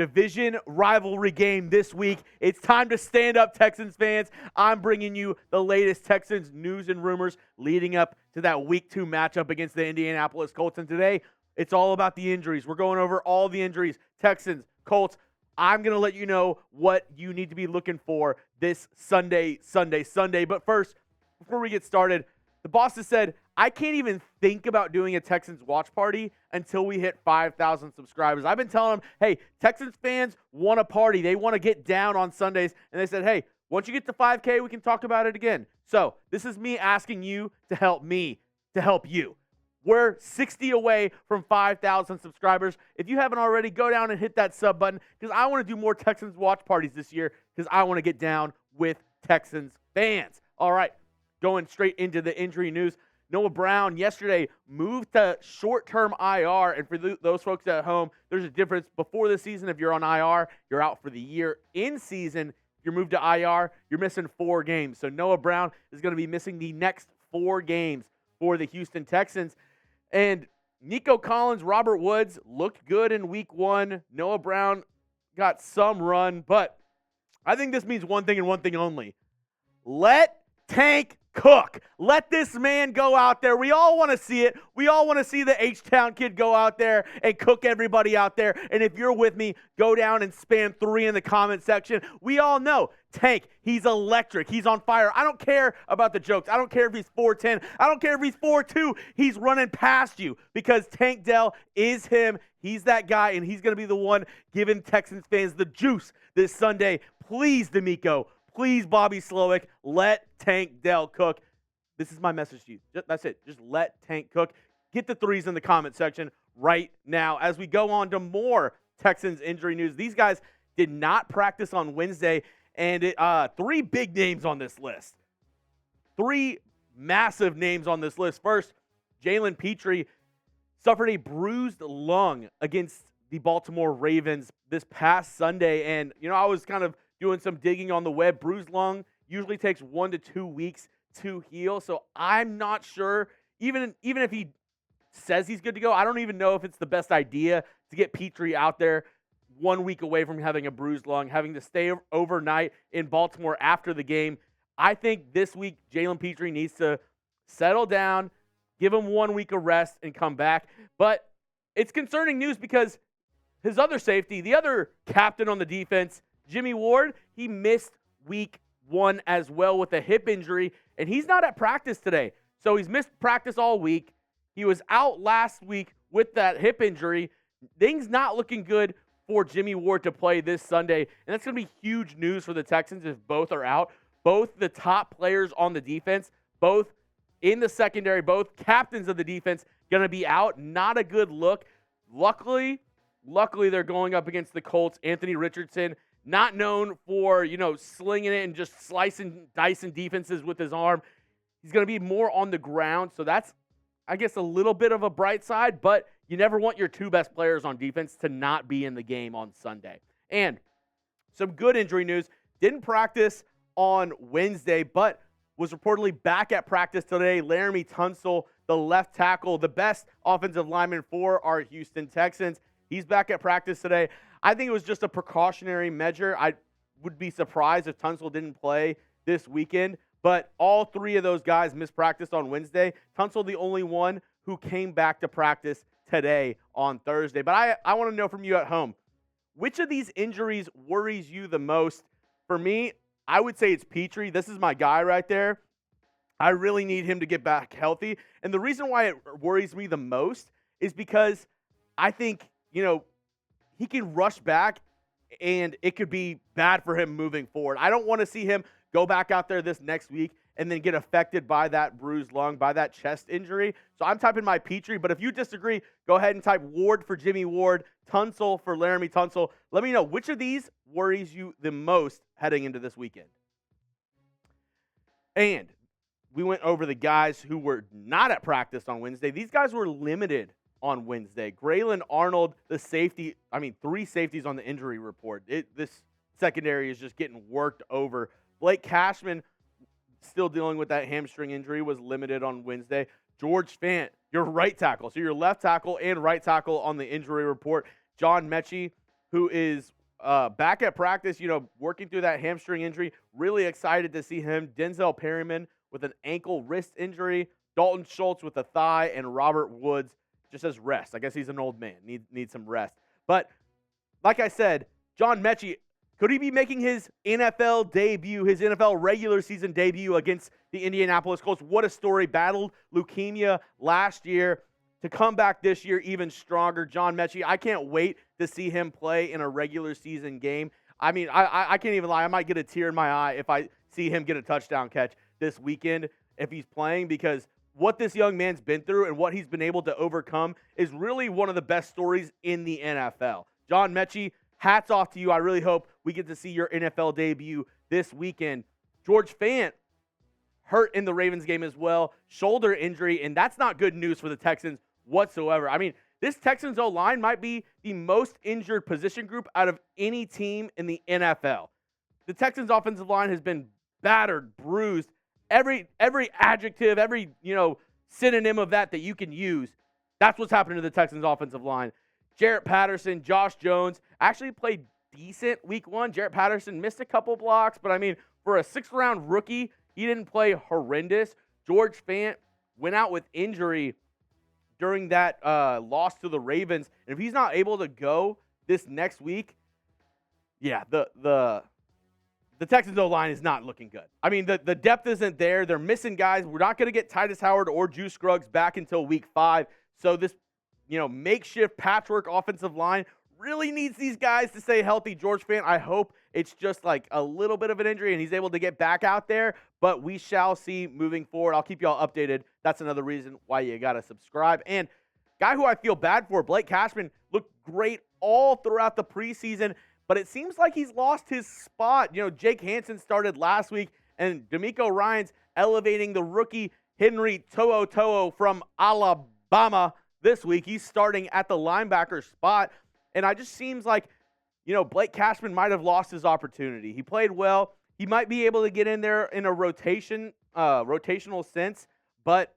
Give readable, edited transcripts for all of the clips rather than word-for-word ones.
division rivalry game this week. It's time to stand up, Texans fans. I'm bringing you the latest Texans news and rumors leading up to that Week 2 matchup against the Indianapolis Colts. And today, it's all about the injuries. We're going over all the injuries, Texans, Colts. I'm going to let you know what you need to be looking for this Sunday. But first, before we get started, the boss has said, I can't even think about doing a Texans watch party until we hit 5,000 subscribers. I've been telling them, hey, Texans fans want a party. They want to get down on Sundays. And they said, hey, once you get to 5K, we can talk about it again. So this is me asking you to help me to help you. We're 60 away from 5,000 subscribers. If you haven't already, go down and hit that sub button because I want to do more Texans watch parties this year because I want to get down with Texans fans. All right, going straight into the injury news. Noah Brown yesterday moved to short-term IR, and for those folks at home, there's a difference. Before the season, if you're on IR, you're out for the year. In season, if you're moved to IR, you're missing 4 games. So Noah Brown is going to be missing the next 4 games for the Houston Texans. And Nico Collins, Robert Woods looked good in Week 1. Noah Brown got some run, but I think this means one thing and one thing only. Let Tank cook. Let this man go out there. We all want to see it. We all want to see the H-Town kid go out there and cook everybody out there. And if you're with me, go down and spam 3 in the comment section. We all know Tank, he's electric. He's on fire. I don't care about the jokes. I don't care if he's 4'10". I don't care if he's 4'2". He's running past you because Tank Dell is him. He's that guy, and he's going to be the one giving Texans fans the juice this Sunday. Please, DeMeco. Please, Bobby Slowick, let Tank Dell cook. This is my message to you. That's it. Just let Tank cook. Get the 3s in the comment section right now. As we go on to more Texans injury news, these guys did not practice on Wednesday, and 3 big names on this list. 3 massive names on this list. First, Jalen Pitre suffered a bruised lung against the Baltimore Ravens this past Sunday, and, I was kind of doing some digging on the web. Bruised lung usually takes 1 to 2 weeks to heal. So I'm not sure, even if he says he's good to go, I don't even know if it's the best idea to get Pitre out there 1 week away from having a bruised lung, having to stay overnight in Baltimore after the game. I think this week Jalen Pitre needs to settle down, give him 1 week of rest, and come back. But it's concerning news because his other safety, the other captain on the defense, Jimmie Ward, he missed Week 1 as well with a hip injury, and he's not at practice today. So he's missed practice all week. He was out last week with that hip injury. Things not looking good for Jimmie Ward to play this Sunday, and that's going to be huge news for the Texans if both are out. Both the top players on the defense, both in the secondary, both captains of the defense going to be out. Not a good look. Luckily, they're going up against the Colts. Anthony Richardson, not known for, slinging it and just slicing, dicing defenses with his arm. He's going to be more on the ground. So that's, I guess, a little bit of a bright side, but you never want your 2 best players on defense to not be in the game on Sunday. And some good injury news. Didn't practice on Wednesday, but was reportedly back at practice today. Laremy Tunsil, the left tackle, the best offensive lineman for our Houston Texans. He's back at practice today. I think it was just a precautionary measure. I would be surprised if Tunsil didn't play this weekend, but all 3 of those guys missed practice on Wednesday. Tunsil, the only one who came back to practice today on Thursday. But I want to know from you at home, which of these injuries worries you the most? For me, I would say it's Pitre. This is my guy right there. I really need him to get back healthy. And the reason why it worries me the most is because I think, he can rush back, and it could be bad for him moving forward. I don't want to see him go back out there this next week and then get affected by that bruised lung, by that chest injury. So I'm typing my Pitre, but if you disagree, go ahead and type Ward for Jimmie Ward, Tunsil for Laremy Tunsil. Let me know which of these worries you the most heading into this weekend. And we went over the guys who were not at practice on Wednesday. These guys were limited on Wednesday. Graylin Arnold, the safety, 3 safeties on the injury report. This secondary is just getting worked over. Blake Cashman, still dealing with that hamstring injury, was limited on Wednesday. George Fant, your right tackle. So your left tackle and right tackle on the injury report. John Meche, who is back at practice, working through that hamstring injury. Really excited to see him. Denzel Perryman with an ankle wrist injury. Dalton Schultz with a thigh. And Robert Woods just has rest. I guess he's an old man. Needs some rest. But like I said, John Meche, could he be making his NFL debut, his NFL regular season debut against the Indianapolis Colts? What a story. Battled leukemia last year to come back this year even stronger. John Meche, I can't wait to see him play in a regular season game. I mean, I can't even lie. I might get a tear in my eye if I see him get a touchdown catch this weekend if he's playing, because what this young man's been through and what he's been able to overcome is really one of the best stories in the NFL. John Meche, hats off to you. I really hope we get to see your NFL debut this weekend. George Fant hurt in the Ravens game as well. Shoulder injury, and that's not good news for the Texans whatsoever. I mean, this Texans O-line might be the most injured position group out of any team in the NFL. The Texans offensive line has been battered, bruised, every adjective, every, synonym of that you can use. That's what's happening to the Texans offensive line. Jarrett Patterson, Josh Jones actually played decent week one. Jarrett Patterson missed a couple blocks, but I mean, for a 6th-round rookie, he didn't play horrendous. George Fant went out with injury during that loss to the Ravens. And if he's not able to go this next week, yeah, the Texans O-line is not looking good. I mean, the depth isn't there. They're missing guys. We're not going to get Titus Howard or Juice Scruggs back until week 5. So this, makeshift patchwork offensive line really needs these guys to stay healthy. George Fant, I hope it's just like a little bit of an injury and he's able to get back out there, but we shall see moving forward. I'll keep you all updated. That's another reason why you got to subscribe. And guy who I feel bad for, Blake Cashman, looked great all throughout the preseason, but it seems like he's lost his spot. Jake Hansen started last week, and DeMeco Ryans elevating the rookie Henry Tohoto from Alabama this week. He's starting at the linebacker spot, and it just seems like, Blake Cashman might have lost his opportunity. He played well. He might be able to get in there in a rotational sense, but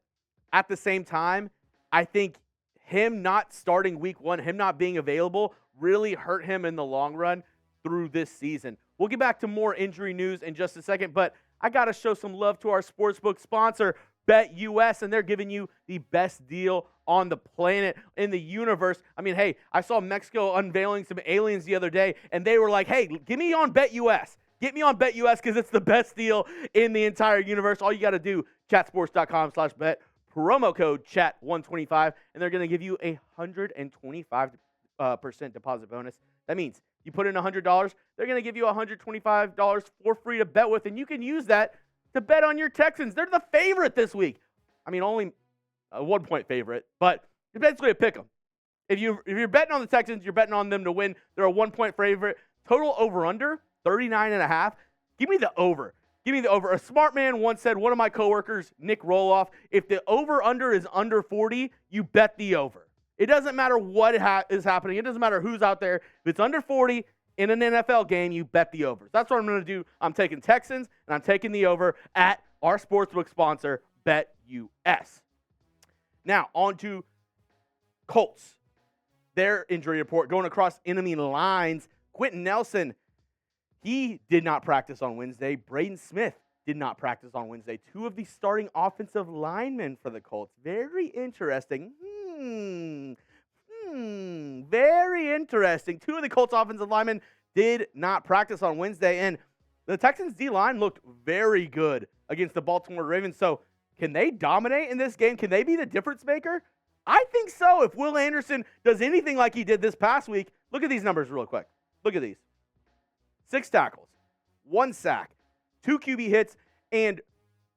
at the same time, I think him not starting week one, him not being available, really hurt him in the long run through this season. We'll get back to more injury news in just a second, but I got to show some love to our sportsbook sponsor, BetUS, and they're giving you the best deal on the planet, in the universe. I mean, hey, I saw Mexico unveiling some aliens the other day, and they were like, hey, get me on BetUS. Get me on BetUS because it's the best deal in the entire universe. All you got to do, chatsports.com/bet, promo code chat125, and they're going to give you a 125% deposit bonus. That means you put in $100, they're going to give you $125 for free to bet with, and you can use that to bet on your Texans. They're the favorite this week. I mean, only a 1-point favorite, but you're basically a pick 'em. If you're betting on the Texans, you're betting on them to win. They're a 1-point favorite. Total over-under, 39.5. Give me the over. Give me the over. A smart man once said, one of my coworkers, Nick Roloff, if the over-under is under 40, you bet the over. It doesn't matter what is happening. It doesn't matter who's out there. If it's under 40 in an NFL game, you bet the over. That's what I'm going to do. I'm taking Texans, and I'm taking the over at our sportsbook sponsor, BetUS. Now, on to Colts. Their injury report going across enemy lines. Quentin Nelson, he did not practice on Wednesday. Braden Smith did not practice on Wednesday. 2 of the starting offensive linemen for the Colts. Very interesting. Very interesting. 2 of the Colts offensive linemen did not practice on Wednesday, and the Texans D-line looked very good against the Baltimore Ravens. So can they dominate in this game? Can they be the difference maker? I think so. If Will Anderson does anything like he did this past week, look at these numbers real quick. Look at these. 6 tackles, 1 sack, 2 QB hits, and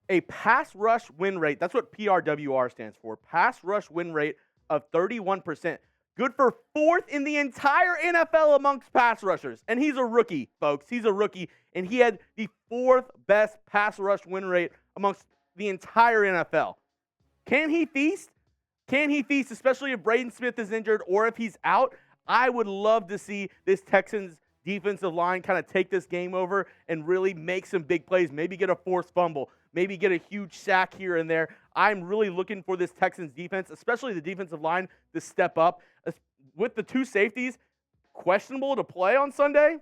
a pass rush win rate. That's what PRWR stands for. Pass rush win rate of 31%. Good for 4th in the entire NFL amongst pass rushers. And he's a rookie, folks. He's a rookie. And he had the 4th best pass rush win rate amongst the entire NFL. Can he feast? Can he feast, especially if Braden Smith is injured or if he's out? I would love to see this Texans defensive line kind of take this game over and really make some big plays, maybe get a forced fumble, maybe get a huge sack here and there. I'm really looking for this Texans defense, especially the defensive line, to step up. With the 2 safeties, questionable to play on Sunday,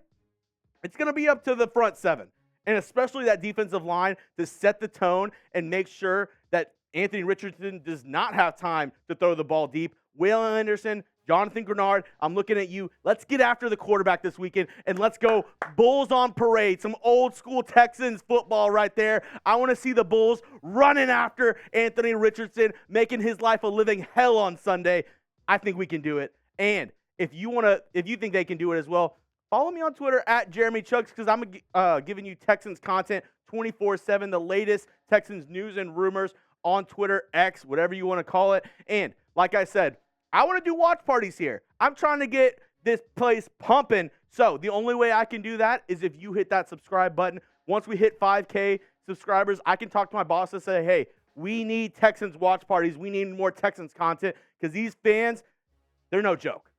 it's going to be up to the front seven, and especially that defensive line to set the tone and make sure that Anthony Richardson does not have time to throw the ball deep. Will Anderson, Jonathan Grenard, I'm looking at you. Let's get after the quarterback this weekend, and let's go Bulls on parade. Some old school Texans football right there. I want to see the Bulls running after Anthony Richardson, making his life a living hell on Sunday. I think we can do it. And if you think they can do it as well, follow me on Twitter at Jeremy Chuggs, because I'm giving you Texans content 24/7, the latest Texans news and rumors on Twitter, X, whatever you want to call it. And like I said, I want to do watch parties here. I'm trying to get this place pumping. So the only way I can do that is if you hit that subscribe button. Once we hit 5K subscribers, I can talk to my boss and say, hey, we need Texans watch parties. We need more Texans content, because these fans, they're no joke.